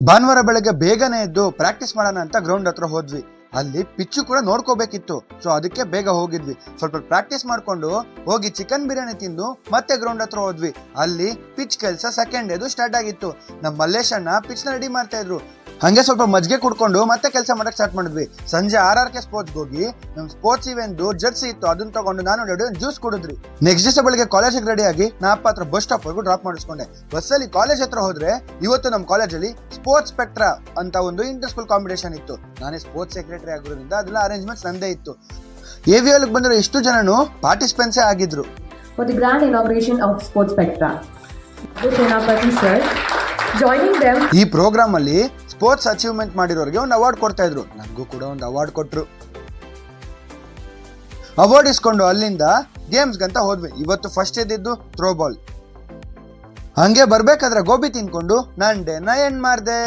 ಭಾನುವಾರ ಬೆಳಗ್ಗೆ ಬೇಗನೆ ಎದ್ದು ಪ್ರಾಕ್ಟೀಸ್ ಮಾಡೋಣ ಅಂತ ಗ್ರೌಂಡ್ ಹತ್ರ ಹೋದ್ವಿ. ಅಲ್ಲಿ ಪಿಚ್ಚು ಕೂಡ ನೋಡ್ಕೋಬೇಕಿತ್ತು. ಸೊ ಅದಕ್ಕೆ ಬೇಗ ಹೋಗಿದ್ವಿ. ಸ್ವಲ್ಪ ಪ್ರಾಕ್ಟೀಸ್ ಮಾಡ್ಕೊಂಡು ಹೋಗಿ ಚಿಕನ್ ಬಿರಿಯಾನಿ ತಿಂದು ಮತ್ತೆ ಗ್ರೌಂಡ್ ಹತ್ರ ಹೋದ್ವಿ. ಅಲ್ಲಿ ಪಿಚ್ ಕೆಲಸ ಸೆಕೆಂಡ್ ಡೇದು ಸ್ಟಾರ್ಟ್ ಆಗಿತ್ತು. ನಮ್ಮ ಮಲ್ಲೇಶ್ ಅಣ್ಣ ಪಿಚ್ ನ ರೆಡಿ ಮಾಡ್ತಾ ಇದ್ರು. ಹಂಗೆ ಸ್ವಲ್ಪ ಮಜ್ಜಿಗೆ ಕುಡ್ಕೊಂಡು ಮತ್ತೆ ಕೆಲಸ ಮಾಡಕ್ ಸ್ಟಾರ್ಟ್ ಮಾಡಿದ್ವಿ. ಸಂಜೆ RRK ಸ್ಪೋರ್ಟ್ಸ್ ಹೋಗಿ ನಮ್ ಸ್ಪೋರ್ಟ್ಸ್ ಇವೆಂಟ್ ಜರ್ಸಿ ಇತ್ತು, ಅದನ್ನ ತಗೊಂಡು ನಾನು ರೆಡಿ ಜ್ಯೂಸ್ ಕುಡಿದ್ರಿ. ನೆಕ್ಸ್ಟ್ ದಿವಸ ಬೆಳಿಗ್ಗೆ ಕಾಲೇಜಿಗೆ ರೆಡಿ ಆಗಿ ನಾ ಅಪ್ಪ ಹತ್ರ ಬಸ್ ಸ್ಟಾಪ್ ವರೆಗೂ ಡ್ರಾಪ್ ಮಾಡಿಸ್ಕೊಂಡೆ. ಬಸ್ಸಲ್ಲಿ ಕಾಲೇಜ್ ಹತ್ರ ಹೋದ್ರೆ ಇವತ್ತು ನಮ್ಮ ಕಾಲೇಜಲ್ಲಿ ಸ್ಪೋರ್ಟ್ಸ್ ಸ್ಪೆಕ್ಟ್ರಾ ಅಂತ ಒಂದು ಇಂಟರ್ ಸ್ಕೂಲ್ ಕಾಂಪಿಟೇಷನ್ ಇತ್ತು. ನಾನೇ ಸ್ಪೋರ್ಟ್ಸ್ ಸೆಕ್ರೆಟರಿ ಆಗಿರೋದ್ರಿಂದ ಅದೆಲ್ಲ ಅರೇಂಜ್ಮೆಂಟ್ಸ್ ನಂದೇ ಇತ್ತು. AVL ಬಂದಿರೋ ಎಷ್ಟು ಜನನು ಪಾರ್ಟಿಸಿಪೆಂಟ್ಸೇ ಆಗಿದ್ರು. For the grand inauguration of Sports Spectra, Senapati sir joining them. ಈ ಪ್ರೋಗ್ರಾಮ್ ಅಲ್ಲಿ ಸ್ಪೋರ್ಟ್ಸ್ ಅಚೀವ್ಮೆಂಟ್ ಮಾಡಿರೋರಿಗೆ ಒಂದು ಅವಾರ್ಡ್ ಕೊಡ್ತಾ ಇದ್ರು. ನನಗೂ ಕೂಡ ಒಂದು ಅವಾರ್ಡ್ ಕೊಟ್ರು. ಅವಾರ್ಡ್ ಇಸ್ಕೊಂಡು ಅಲ್ಲಿಂದ ಗೇಮ್ಸ್ ಗಂತ ಹೋದ್ವಿ. ಇವತ್ತು ಫಸ್ಟ್ ಇದ್ದಿದ್ದು ಥ್ರೋ ಬಾಲ್. ಹಂಗೆ ಬರ್ಬೇಕಾದ್ರೆ ಗೋಬಿ ತಿನ್ಕೊಂಡು ನಾ ಎಂಡ್ ಮಾಡ್ದೆ.